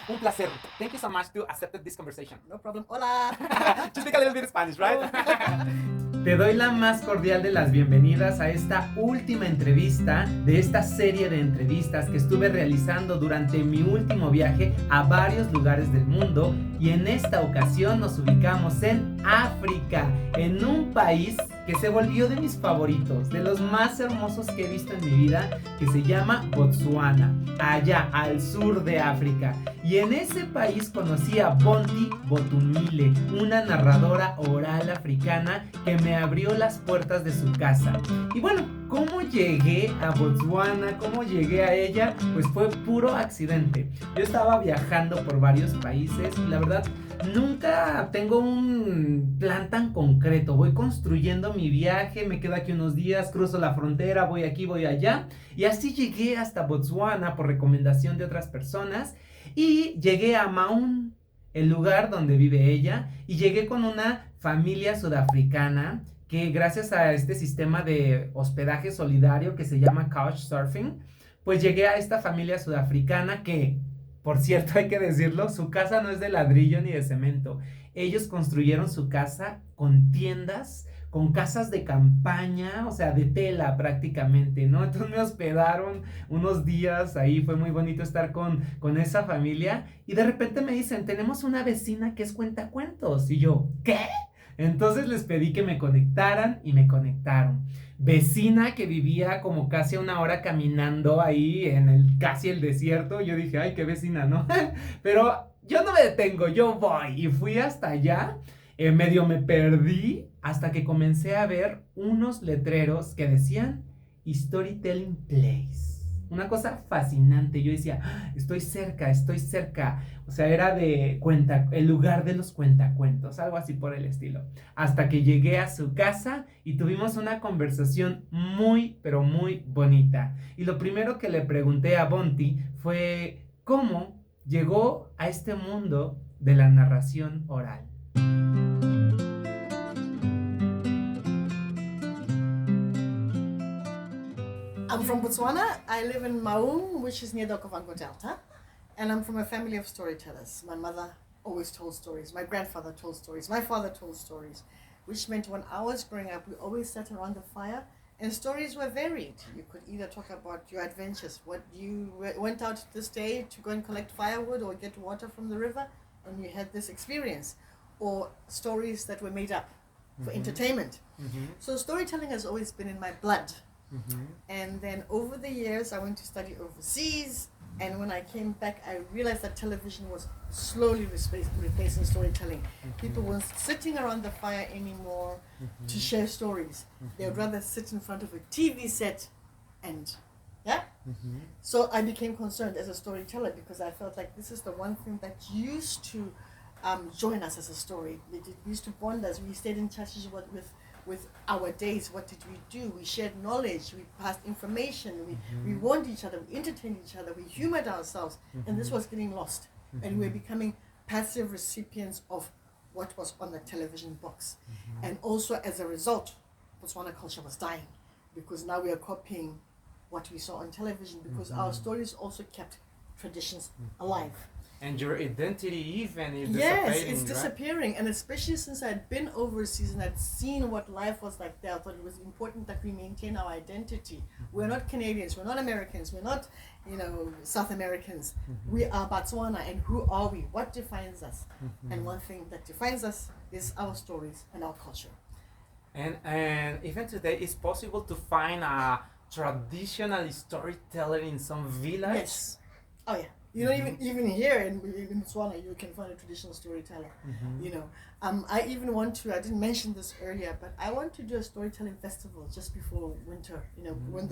Un placer. Thank you so much to accept this conversation. No problem. Hola. Just speak a little bit of Spanish, right? Te doy la más cordial de las bienvenidas a esta última entrevista de esta serie de entrevistas que estuve realizando durante mi último viaje a varios lugares del mundo, y en esta ocasión nos ubicamos en África, en un país que se volvió de mis favoritos, de los más hermosos que he visto en mi vida, que se llama Botsuana, allá al sur de África. Y en ese país conocí a Bonty Botumile, una narradora oral africana que me abrió las puertas de su casa. Y bueno, ¿cómo llegué a Botsuana? ¿Cómo llegué a ella? Pues fue puro accidente. Yo estaba viajando por varios países y la verdad nunca tengo un plan tan concreto. Voy construyendo mi viaje, me quedo aquí unos días, cruzo la frontera, voy aquí, voy allá. Y así llegué hasta Botsuana por recomendación de otras personas. Y llegué a Maun, el lugar donde vive ella. Y llegué con una familia sudafricana que, gracias a este sistema de hospedaje solidario que se llama Couchsurfing, pues llegué a esta familia sudafricana que, por cierto, hay que decirlo, su casa no es de ladrillo ni de cemento. Ellos construyeron su casa con tiendas, con casas de campaña, o sea, de tela prácticamente, ¿no? Entonces me hospedaron unos días ahí, fue muy bonito estar con esa familia. Y de repente me dicen, tenemos una vecina que es cuentacuentos. Y yo, ¿qué? Entonces les pedí que me conectaran y me conectaron. Vecina que vivía como casi a una hora caminando ahí en casi el desierto. Yo dije, ay, qué vecina, ¿no? Pero yo no me detengo, yo voy. Y fui hasta allá, medio me perdí hasta que comencé a ver unos letreros que decían Storytelling Place. Una cosa fascinante. Yo decía, estoy cerca, estoy cerca. O sea, era de el lugar de los cuentacuentos, algo así por el estilo. Hasta que llegué a su casa y tuvimos una conversación muy, pero muy bonita. Y lo primero que le pregunté a Bonty fue cómo llegó a este mundo de la narración oral. I'm from Botswana. I live in Maun, which is near the Okavango Delta. And I'm from a family of storytellers. My mother always told stories. My grandfather told stories. My father told stories. Which meant when I was growing up, we always sat around the fire and stories were varied. You could either talk about your adventures, what you went out this day to go and collect firewood or get water from the river, and you had this experience. Or stories that were made up for entertainment. So storytelling has always been in my blood. And then over the years, I went to study overseas. And when I came back, I realized that television was slowly replacing storytelling. People weren't sitting around the fire anymore to share stories. They would rather sit in front of a TV set and, yeah? So I became concerned as a storyteller because I felt like this is the one thing that used to join us as a story. It used to bond us. We stayed in touch with our days. What did we do? We shared knowledge, we passed information, we warned each other, we entertained each other, we humored ourselves, and this was getting lost. And we're becoming passive recipients of what was on the television box. And also as a result, Botswana culture was dying because now we are copying what we saw on television because our stories also kept traditions alive. And your identity even is disappearing. Yes, it's disappearing. Right? And especially since I'd been overseas and I'd seen what life was like there, I thought it was important that we maintain our identity. We're not Canadians, we're not Americans, we're not, South Americans. We are Botswana, and who are we? What defines us? And one thing that defines us is our stories and our culture. And even today, it's possible to find a traditional storyteller in some village? Yes. Oh yeah. You don't even here in Botswana, you can find a traditional storyteller. I even want to, I didn't mention this earlier, but I want to do a storytelling festival just before winter, when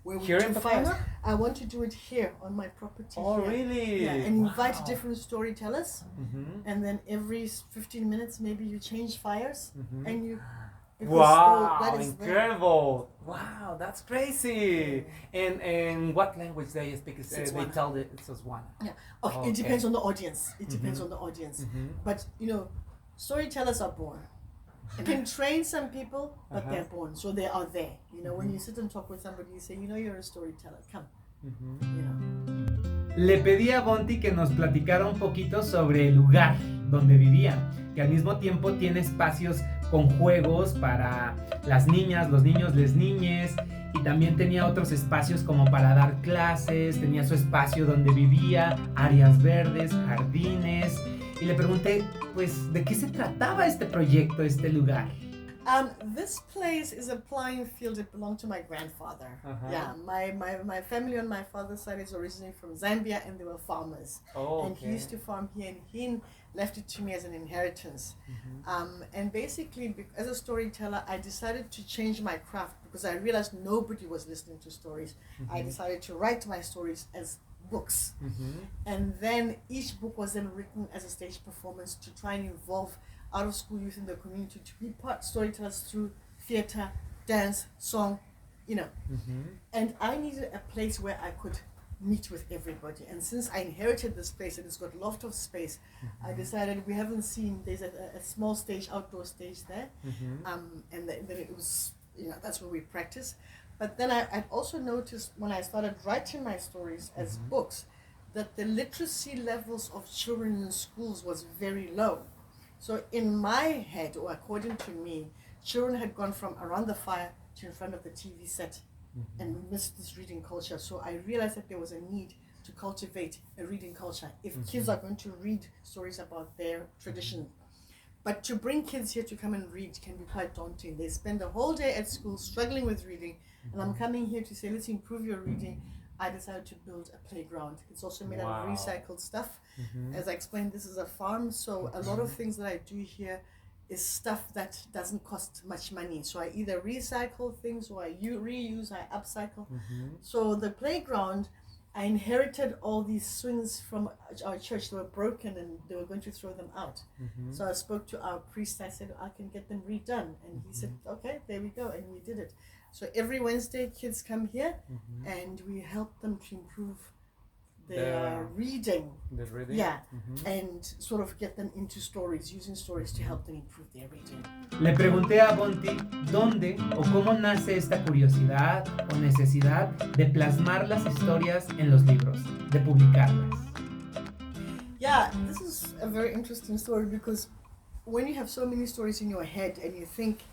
where we here do in fires. Botswana? I want to do it here on my property. Oh, here. really? Yeah, and invite different storytellers, and then every 15 minutes maybe you change fires, and you... Wow, incredible! Wow, that's crazy! And what language they speak? They tell it's Setswana. Yeah. Okay. It depends on the audience. It depends on the audience. But storytellers are born. You can train some people, but they're born, so they are there. When you sit and talk with somebody, you say, you're a storyteller. Come. Le pedí a Bonty que nos platicara un poquito sobre el lugar donde vivía, que al mismo tiempo tiene espacios con juegos para las niñas, los niños, les niñes, y también tenía otros espacios como para dar clases, tenía su espacio donde vivía, áreas verdes, jardines, y le pregunté, pues, ¿de qué se trataba este proyecto, este lugar? This place is a ploughing field. It belonged to my grandfather. Yeah, my family on my father's side is originally from Zambia, and they were farmers. Oh, and he used to farm here, and he left it to me as an inheritance. And basically, as a storyteller, I decided to change my craft because I realized nobody was listening to stories. I decided to write my stories as books. And then each book was then written as a stage performance to try and involve out-of-school youth in the community to be part storytellers through theater, dance, song, you know. And I needed a place where I could meet with everybody. And since I inherited this place and it's got lots of space, I decided we haven't seen, there's a small stage, outdoor stage there. And then it was, you know, that's where we practice. But then I'd also noticed when I started writing my stories as books that the literacy levels of children in schools was very low. So in my head, or according to me, children had gone from around the fire to in front of the TV set and missed this reading culture. So I realized that there was a need to cultivate a reading culture if kids are going to read stories about their tradition. But to bring kids here to come and read can be quite daunting. They spend the whole day at school struggling with reading, and I'm coming here to say, let's improve your reading. I decided to build a playground. It's also made out of recycled stuff. As I explained, this is a farm, so a lot of things that I do here is stuff that doesn't cost much money. So I either recycle things or I reuse, I upcycle. So the playground, I inherited all these swings from our church. They were broken and they were going to throw them out. So I spoke to our priest. I said, I can get them redone. And he said, okay, there we go. And we did it. So every Wednesday, kids come here and we help them to improve their reading. The reading? Yeah, and sort of get them into stories, using stories to help them improve their reading. Le pregunté a Bonty dónde o cómo nace esta curiosidad o necesidad de plasmar las historias en los libros, de publicarlas. Yeah, this is a very interesting story because when you have so many stories in your head and you think,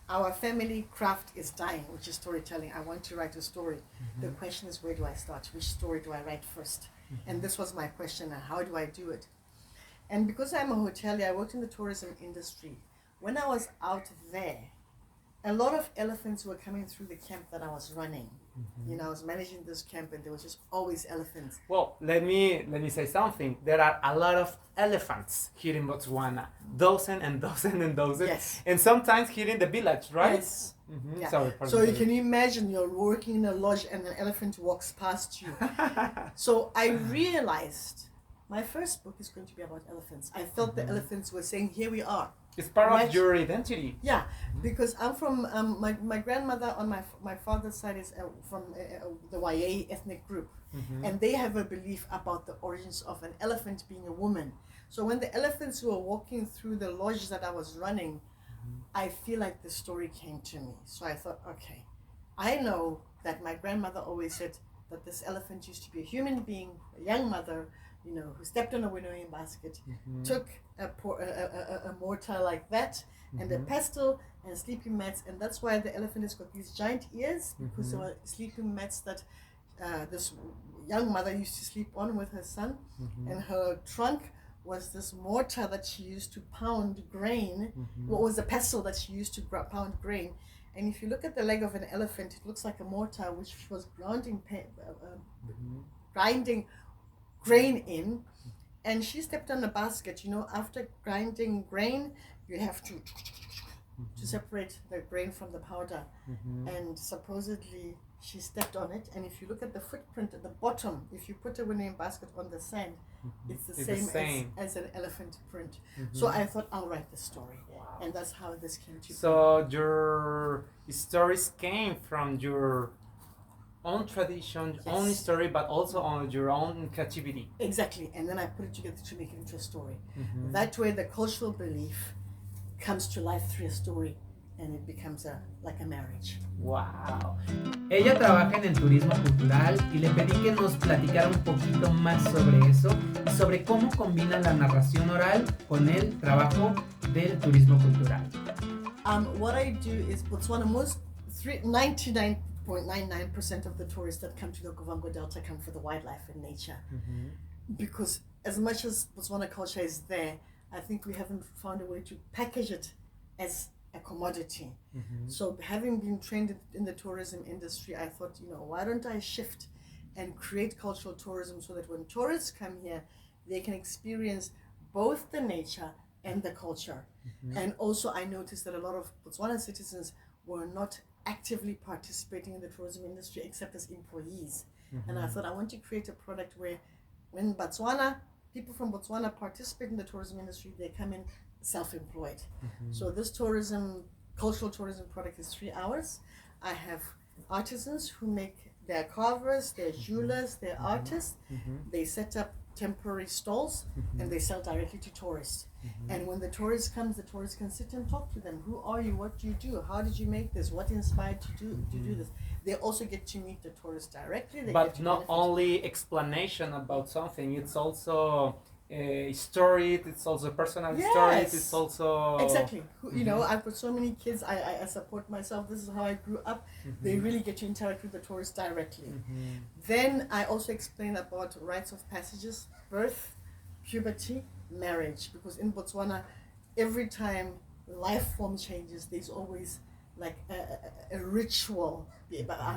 our family craft is dying, which is storytelling. I want to write a story. The question is, where do I start? Which story do I write first? And this was my question, and how do I do it? And because I'm a hotelier, I worked in the tourism industry. When I was out there, a lot of elephants were coming through the camp that I was running. You know, I was managing this camp and there was just always elephants. Well, let me say something. There are a lot of elephants here in Botswana. Dozen and dozen and dozen. Yes. And sometimes here in the village, right? Yes. Yeah. Sorry, So you can imagine you're working in a lodge and an elephant walks past you. So I realized my first book is going to be about elephants. I felt the elephants were saying, here we are. It's part of your identity. Yeah, because I'm from, my grandmother on my father's side is from the Waye ethnic group. And they have a belief about the origins of an elephant being a woman. So when the elephants were walking through the lodge that I was running, I feel like the story came to me. So I thought, okay, I know that my grandmother always said that this elephant used to be a human being, a young mother, you know, who stepped on a winnowing basket, took a mortar like that, and a pestle and sleeping mats, and that's why the elephant has got these giant ears, because there were sleeping mats that this young mother used to sleep on with her son, and her trunk was this mortar that she used to pound grain. What was the pestle that she used to pound grain? And if you look at the leg of an elephant, it looks like a mortar which was grinding grain in, and she stepped on a basket. You know, after grinding grain, you have to separate the grain from the powder, and supposedly she stepped on it. And if you look at the footprint at the bottom, if you put a winnowing basket on the sand, it's the same as an elephant print. So I thought, I'll write the story. And that's how this came to be. So your stories came from your own tradition, own story, but also on your own creativity. Exactly, and then I put it together to make it into a story. That way the cultural belief comes to life through a story, and it becomes like a marriage. Wow. Ella trabaja en el turismo cultural y le pedí que nos platicara un poquito más sobre eso y sobre cómo combina la narración oral con el trabajo del turismo cultural. What I do is Botswana, 99.99% of the tourists that come to the Okavango Delta come for the wildlife and nature. Because as much as Botswana culture is there, I think we haven't found a way to package it as a commodity. So having been trained in the tourism industry, I thought, why don't I shift and create cultural tourism so that when tourists come here, they can experience both the nature and the culture. And also I noticed that a lot of Botswana citizens were not actively participating in the tourism industry except as employees. And I thought I want to create a product where when people from Botswana participate in the tourism industry, they come in self-employed. So this cultural tourism product is 3 hours. I have artisans who make their carvers, their jewelers, their artists. They set up temporary stalls and they sell directly to tourists. And when the tourist comes, the tourist can sit and talk to them. Who are you? What do you do? How did you make this? What inspired you to do this? They also get to meet the tourist directly. But not only explanation about something, it's also story, it's also personal stories, it's also... Exactly. I've got so many kids, I support myself, this is how I grew up. They really get to interact with the tourists directly. Then I also explain about rites of passages, birth, puberty, marriage, because in Botswana, every time life form changes, there's always like a ritual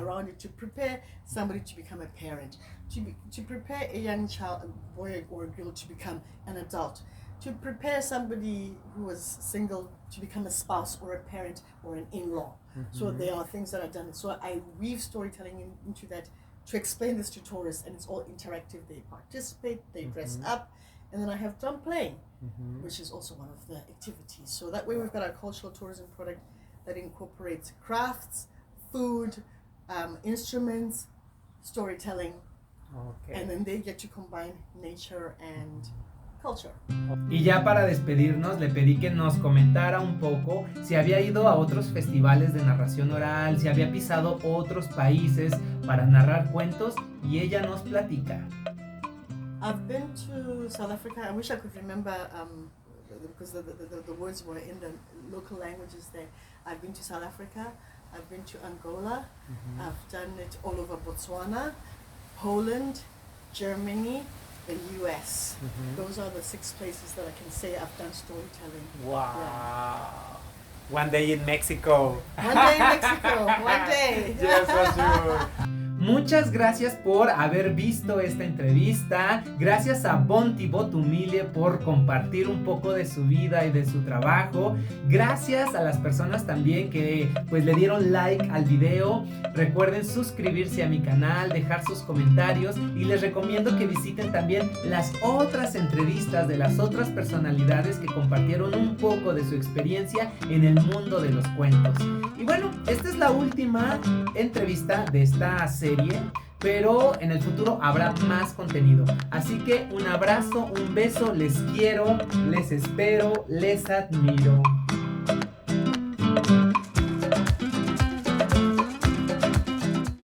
around it to prepare somebody to become a parent, to prepare a young child, a boy or a girl, to become an adult, to prepare somebody who was single to become a spouse or a parent or an in-law. So there are things that are done. So I weave storytelling into that to explain this to tourists, and it's all interactive. They participate, they dress up, and then I have drum playing, which is also one of the activities. So that way we've got our cultural tourism product that incorporates crafts, food, instruments, storytelling, and then they get to combine nature and culture. Y ya para despedirnos le pedí que nos comentara un poco si había ido a otros festivales de narración oral, si había pisado otros países para narrar cuentos, y ella nos platica. I've been to South Africa. I wish I could remember because the words were in the local languages there. I've been to South Africa, I've been to Angola, I've done it all over Botswana, Poland, Germany, the US. Those are the 6 places that I can say I've done storytelling. Wow. Yeah. One day in Mexico. One day in Mexico, one day. Yes, for sure. Muchas gracias por haber visto esta entrevista. Gracias a Bonty Botumile por compartir un poco de su vida y de su trabajo. Gracias a las personas también que pues le dieron like al video. Recuerden suscribirse a mi canal, dejar sus comentarios, y les recomiendo que visiten también las otras entrevistas de las otras personalidades que compartieron un poco de su experiencia en el mundo de los cuentos. Y bueno, esta es la última entrevista de esta serie, pero en el futuro habrá más contenido. Así que un abrazo, un beso, les quiero, les espero, les admiro.